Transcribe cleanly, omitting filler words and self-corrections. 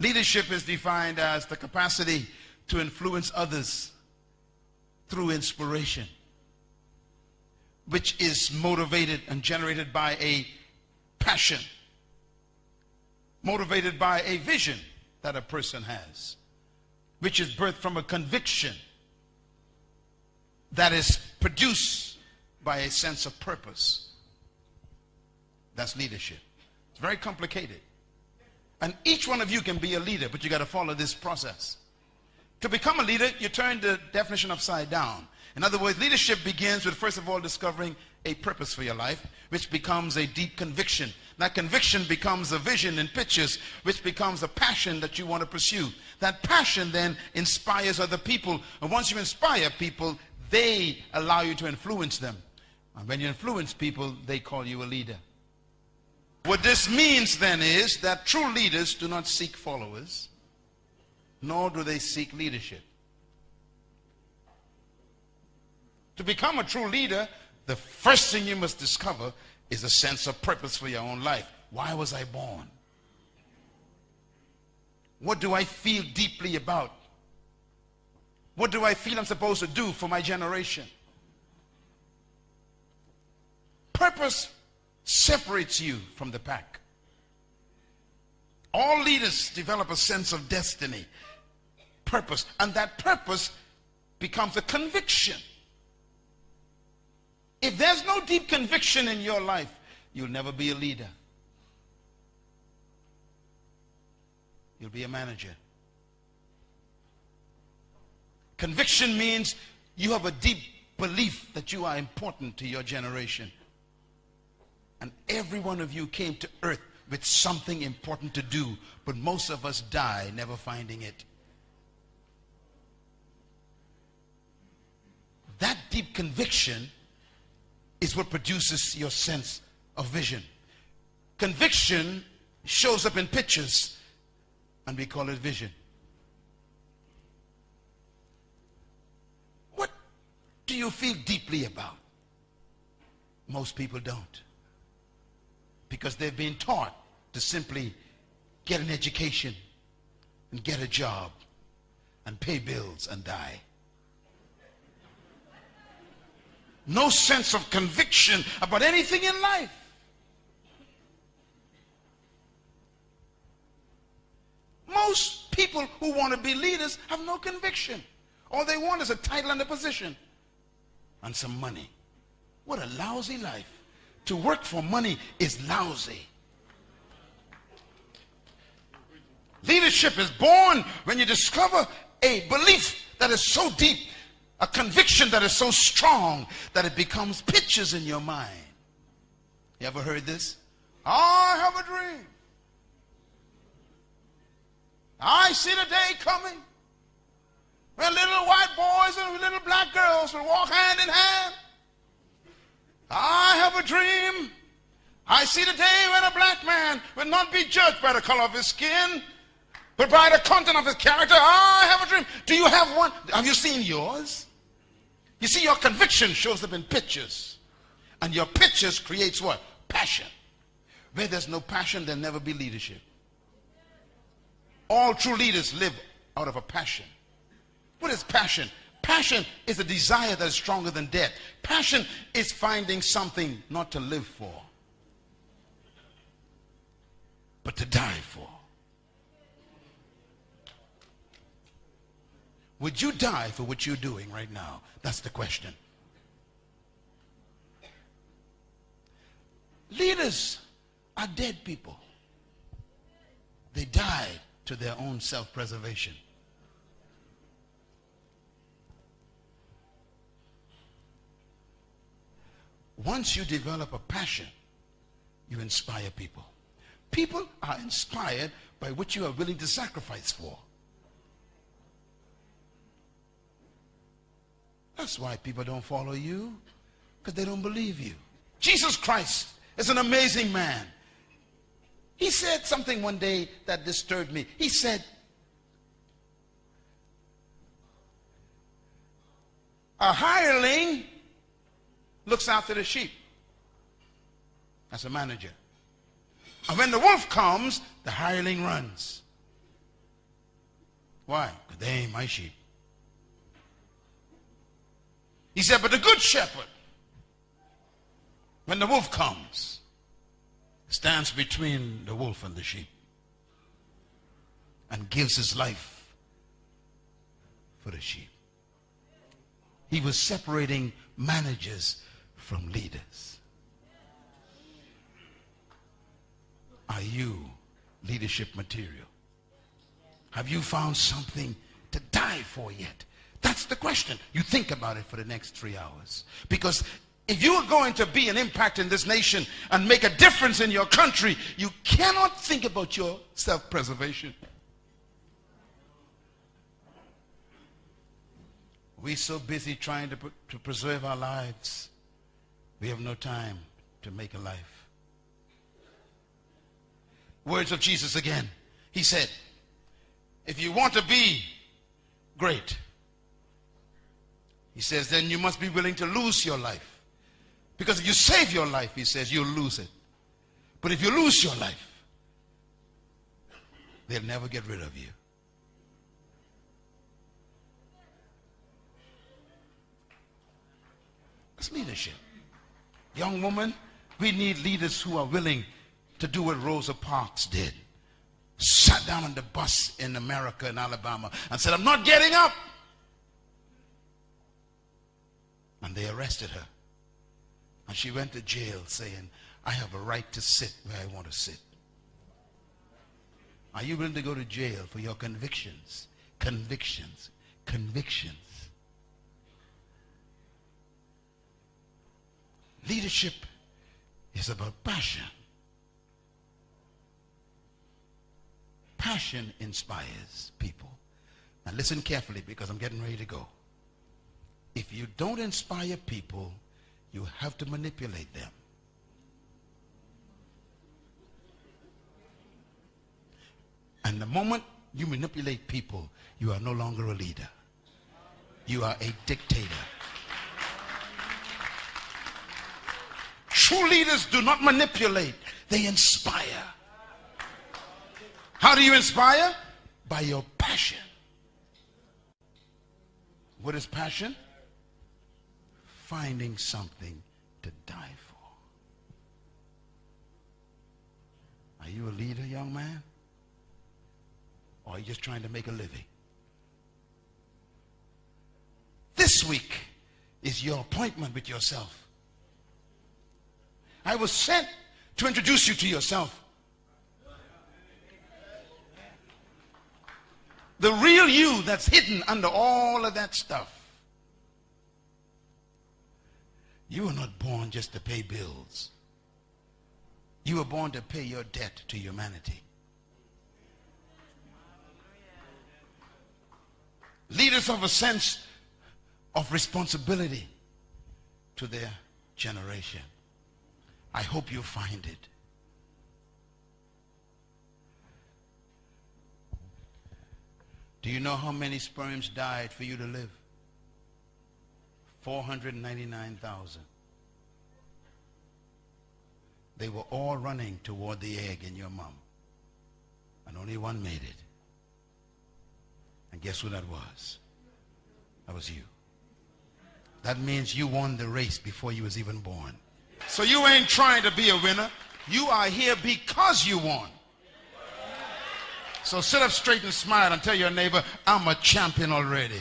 Leadership is defined as the capacity to influence others through inspiration, which is motivated and generated by a passion, motivated by a vision that a person has, which is birthed from a conviction that is produced by a sense of purpose. That's leadership. It's very complicated. And each one of you can be a leader, but you got to follow this process. To become a leader, you turn the definition upside down. In other words, leadership begins with, first of all, discovering a purpose for your life, which becomes a deep conviction. That conviction becomes a vision in pictures, which becomes a passion that you want to pursue. That passion then inspires other people. And once you inspire people, they allow you to influence them. And when you influence people, they call you a leader. What this means then is that true leaders do not seek followers, nor do they seek leadership. To become a true leader, the first thing you must discover is a sense of purpose for your own life. Why was I born? What do I feel deeply about? What do I feel I'm supposed to do for my generation? Purpose separates you from the pack. All leaders develop a sense of destiny, purpose, and that purpose becomes a conviction. If there's no deep conviction in your life, you'll never be a leader. You'll be a manager. Conviction means you have a deep belief that you are important to your generation. And every one of you came to earth with something important to do, but most of us die never finding it. That deep conviction is what produces your sense of vision. Conviction shows up in pictures, and we call it vision. What do you feel deeply about? Most people don't, because they've been taught to simply get an education and get a job and pay bills and die. No sense of conviction about anything in life. Most people who want to be leaders have no conviction. All they want is a title and a position and some money. What a lousy life. To work for money is lousy. Leadership is born when you discover a belief that is so deep, a conviction that is so strong that it becomes pictures in your mind. You ever heard this? I have a dream. I see the day coming when little white boys and little black girls will walk hand in hand. I have a dream. I see the day when a black man will not be judged by the color of his skin, but by the content of his character. I have a dream. Do you have one? Have you seen yours? You see, your conviction shows up in pictures. And your pictures creates what? Passion. Where there's no passion, there'll never be leadership. All true leaders live out of a passion. What is passion? Passion is a desire that is stronger than death. Passion is finding something not to live for, but to die for. Would you die for what you're doing right now? That's the question. Leaders are dead people. They died to their own self-preservation. Once you develop a passion, you inspire people. People are inspired by what you are willing to sacrifice for. That's why people don't follow you, because they don't believe you. Jesus Christ is an amazing man. He said something one day that disturbed me. He said, a hireling looks after the sheep. That's a manager. And when the wolf comes, the hireling runs. Why? Because they ain't my sheep. He said, but the good shepherd, when the wolf comes, stands between the wolf and the sheep and gives his life for the sheep. He was separating managers from leaders. Are you leadership material? Have you found something to die for yet? That's the question. You think about it for the next 3 hours. Because if you are going to be an impact in this nation and make a difference in your country, you cannot think about your self-preservation. We're so busy trying to preserve our lives, we have no time to make a life. Words of Jesus again. He said, if you want to be great, he says, then you must be willing to lose your life. Because if you save your life, he says, you'll lose it. But if you lose your life, they'll never get rid of you. That's leadership. Young woman, we need leaders who are willing to do what Rosa Parks did. Sat down on the bus in America, in Alabama, and said, I'm not getting up. And they arrested her. And she went to jail saying, I have a right to sit where I want to sit. Are you willing to go to jail for your convictions? Convictions. Convictions. Leadership is about passion. Passion inspires people. Now listen carefully because I'm getting ready to go. If you don't inspire people, you have to manipulate them. And the moment you manipulate people, you are no longer a leader. You are a dictator. True leaders do not manipulate, they inspire. How do you inspire? By your passion. What is passion? Finding something to die for. Are you a leader, young man? Or are you just trying to make a living? This week is your appointment with yourself. I was sent to introduce you to yourself. The real you that's hidden under all of that stuff. You were not born just to pay bills. You were born to pay your debt to humanity. Leaders have a sense of responsibility to their generation. I hope you find it. Do you know how many sperms died for you to live? 499,000. They were all running toward the egg in your mom. And only one made it. And guess who that was? That was you. That means you won the race before you was even born. So you ain't trying to be a winner. You are here because you won. So sit up straight and smile and tell your neighbor, I'm a champion already.